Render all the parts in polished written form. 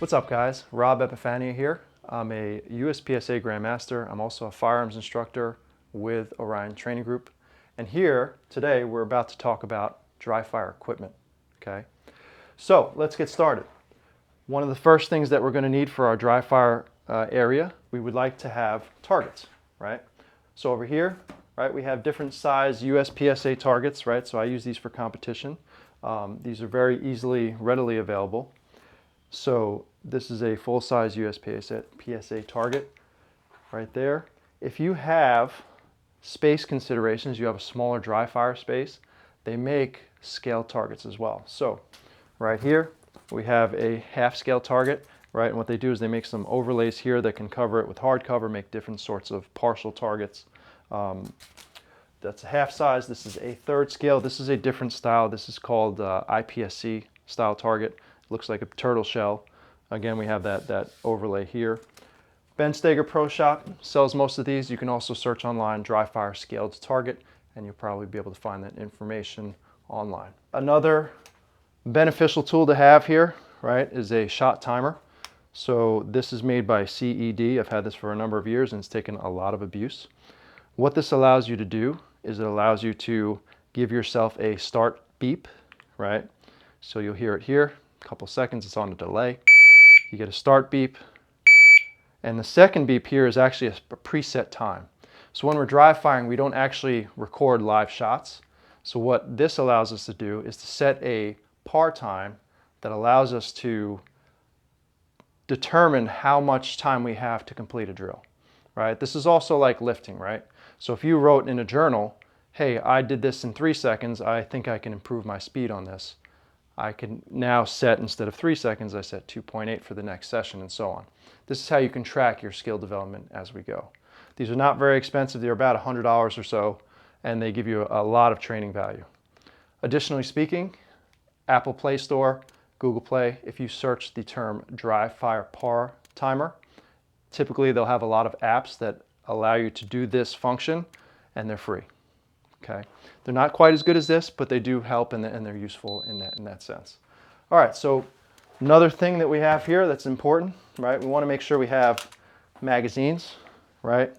What's up, guys? Rob Epifiania here. I'm a USPSA Grand Master. I'm also a firearms instructor with Orion Training Group. And here today we're about to talk about Dryfire equipment. Okay, so let's get started. One of the first things that we're going to need for our Dryfire area, we would like to have targets, right? So over here, right, we have different size USPSA targets, right? So I use these for competition. These are very readily available. So this is a full-size USPSA target right there. If you have space considerations, you have a smaller Dryfire space, they make scale targets as well. So right here we have a half-scale target, right? And what they do is they make some overlays here that can cover it with hardcover, make different sorts of partial targets. That's a half size. This is a third scale. This is a different style. This is called IPSC style target. It looks like a turtle shell. Again, we have that overlay here. Ben Stoeger Pro Shop sells most of these. You can also search online Dryfire scaled target, and you'll probably be able to find that information online. Another beneficial tool to have here, right, is a shot timer. So this is made by CED. I've had this for a number of years and it's taken a lot of abuse. What this allows you to do is it allows you to give yourself a start beep, right? So you'll hear it here, a couple seconds, it's on a delay. You get a start beep, and the second beep here is actually a preset time. So when we're dry firing, we don't actually record live shots. So what this allows us to do is to set a par time that allows us to determine how much time we have to complete a drill, right? This is also like lifting, right? So if you wrote in a journal, hey, I did this in 3 seconds, I think I can improve my speed on this. I can now set, instead of 3 seconds, I set 2.8 for the next session, and so on. This is how you can track your skill development as we go. These are not very expensive. They're about $100 or so, and they give you a lot of training value. Additionally speaking, Apple Play Store, Google Play, if you search the term Dryfire par timer, typically they'll have a lot of apps that allow you to do this function, and they're free. Okay, they're not quite as good as this, but they do help, and they're useful in that sense. All right, so another thing that we have here that's important, right? We want to make sure we have magazines, right,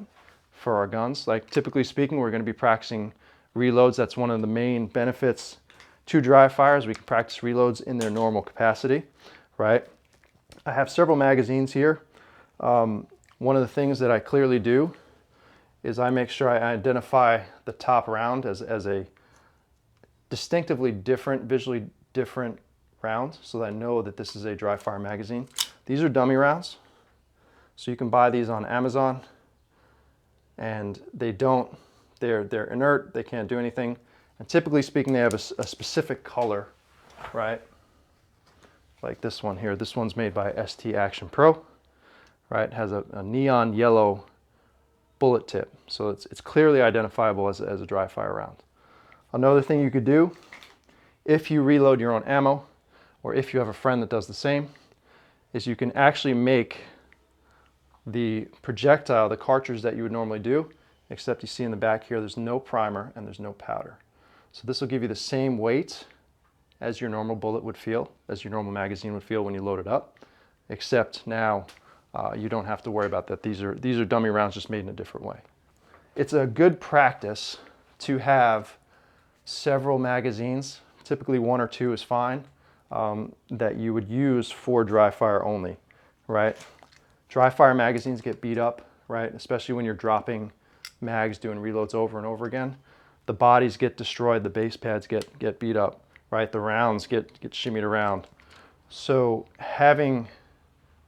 for our guns. Like typically speaking, we're going to be practicing reloads. That's one of the main benefits to dry fires. We can practice reloads in their normal capacity, right? I have several magazines here. One of the things that I clearly do is I make sure I identify the top round as a distinctively different, visually different round, so that I know that this is a Dryfire magazine. These are dummy rounds, so you can buy these on Amazon, and they're inert, they can't do anything, and typically speaking they have a specific color, right? Like this one here. This one's made by ST Action Pro, right? It has a neon yellow bullet tip, so it's clearly identifiable as a dry fire round. Another thing you could do, if you reload your own ammo, or if you have a friend that does the same, is you can actually make the projectile, the cartridge that you would normally do, except you see in the back here there's no primer and there's no powder. So this will give you the same weight as your normal bullet would feel, as your normal magazine would feel when you load it up, except now you don't have to worry about that. These are dummy rounds, just made in a different way. It's a good practice to have several magazines, typically 1 or 2 is fine, that you would use for dry fire only, right? Dry fire magazines get beat up, right? Especially when you're dropping mags, doing reloads over and over again. The bodies get destroyed, the base pads get beat up, right? The rounds get shimmied around. So having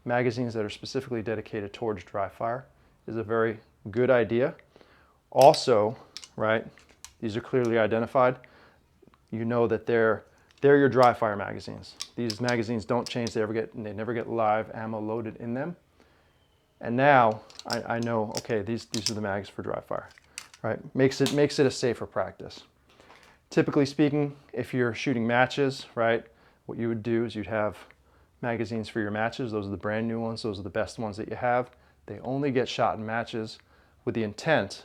magazines that are specifically dedicated towards dry fire is a very good idea. Also, right, these are clearly identified. You know that they're your dry fire magazines. These magazines don't change, they never get live ammo loaded in them. And now I know, okay, these are the mags for dry fire, right? Makes it a safer practice. Typically speaking, if you're shooting matches, right, what you would do is you'd have magazines for your matches. Those are the brand new ones. Those are the best ones that you have. They only get shot in matches with the intent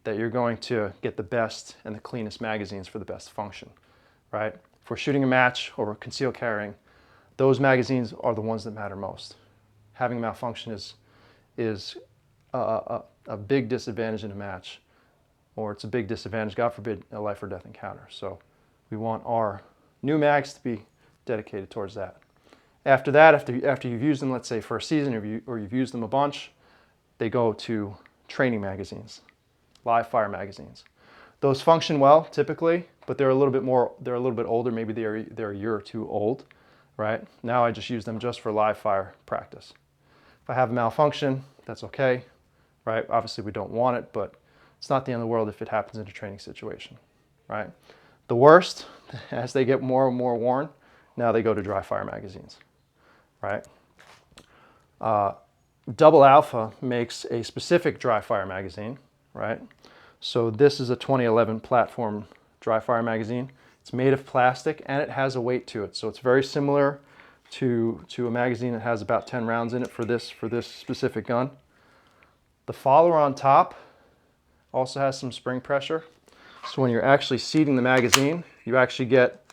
that you're going to get the best and the cleanest magazines for the best function, right? If we're shooting a match or we're concealed carrying, those magazines are the ones that matter most. Having malfunction is a big disadvantage in a match, or it's a big disadvantage, God forbid, a life or death encounter. So we want our new mags to be dedicated towards that. After that, after you've used them, let's say for a season, or you've used them a bunch, they go to training magazines, live fire magazines. Those function well typically, but they're a little bit older. Maybe they're a year or two old, right? Now I just use them just for live fire practice. If I have a malfunction, that's okay, right? Obviously we don't want it, but it's not the end of the world if it happens in a training situation, right? The worst, as they get more and more worn, now they go to Dryfire magazines, right? Double Alpha makes a specific Dryfire magazine, right? So this is a 2011 platform Dryfire magazine. It's made of plastic and it has a weight to it. So it's very similar to a magazine that has about 10 rounds in it for this specific gun. The follower on top also has some spring pressure. So when you're actually seating the magazine, you actually get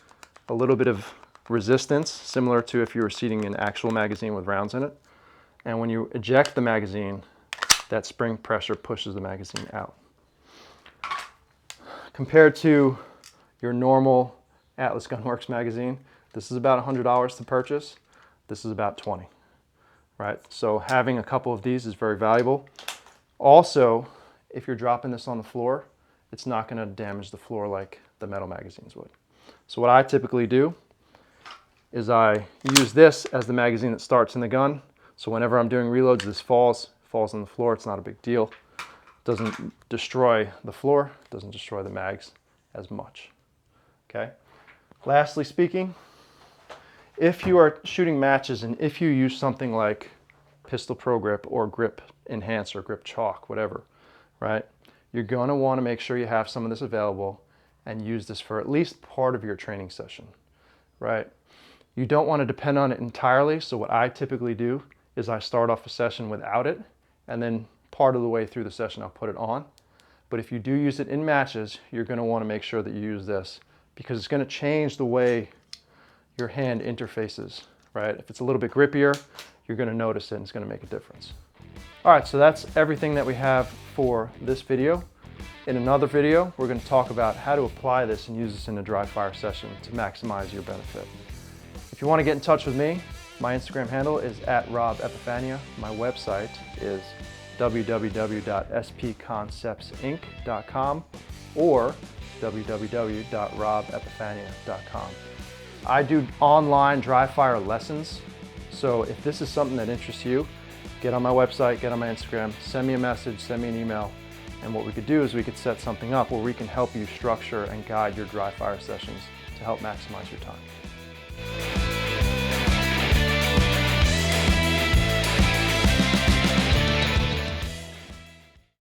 a little bit of resistance, similar to if you were seating an actual magazine with rounds in it. And when you eject the magazine, that spring pressure pushes the magazine out. Compared to your normal Atlas Gunworks magazine, this is about $100 to purchase. This is about $20, right? So having a couple of these is very valuable. Also, if you're dropping this on the floor, it's not going to damage the floor like the metal magazines would. So what I typically do is I use this as the magazine that starts in the gun. So whenever I'm doing reloads, this falls on the floor. It's not a big deal. It doesn't destroy the floor. It doesn't destroy the mags as much. Okay. Lastly speaking, if you are shooting matches and if you use something like Pistol Pro Grip or Grip Enhancer, Grip Chalk, whatever, right? You're going to want to make sure you have some of this available and use this for at least part of your training session, right? You don't want to depend on it entirely. So what I typically do is I start off a session without it, and then part of the way through the session I'll put it on. But if you do use it in matches, you're going to want to make sure that you use this because it's going to change the way your hand interfaces, right? If it's a little bit grippier, you're going to notice it and it's going to make a difference. All right, so that's everything that we have for this video. In another video, we're going to talk about how to apply this and use this in a dry fire session to maximize your benefit. If you want to get in touch with me, my Instagram handle is @Rob Epifiania. My website is www.spconceptsinc.com or www.robepifania.com. I do online dry fire lessons, so if this is something that interests you, get on my website, get on my Instagram, send me a message, send me an email, and what we could do is we could set something up where we can help you structure and guide your dry fire sessions to help maximize your time.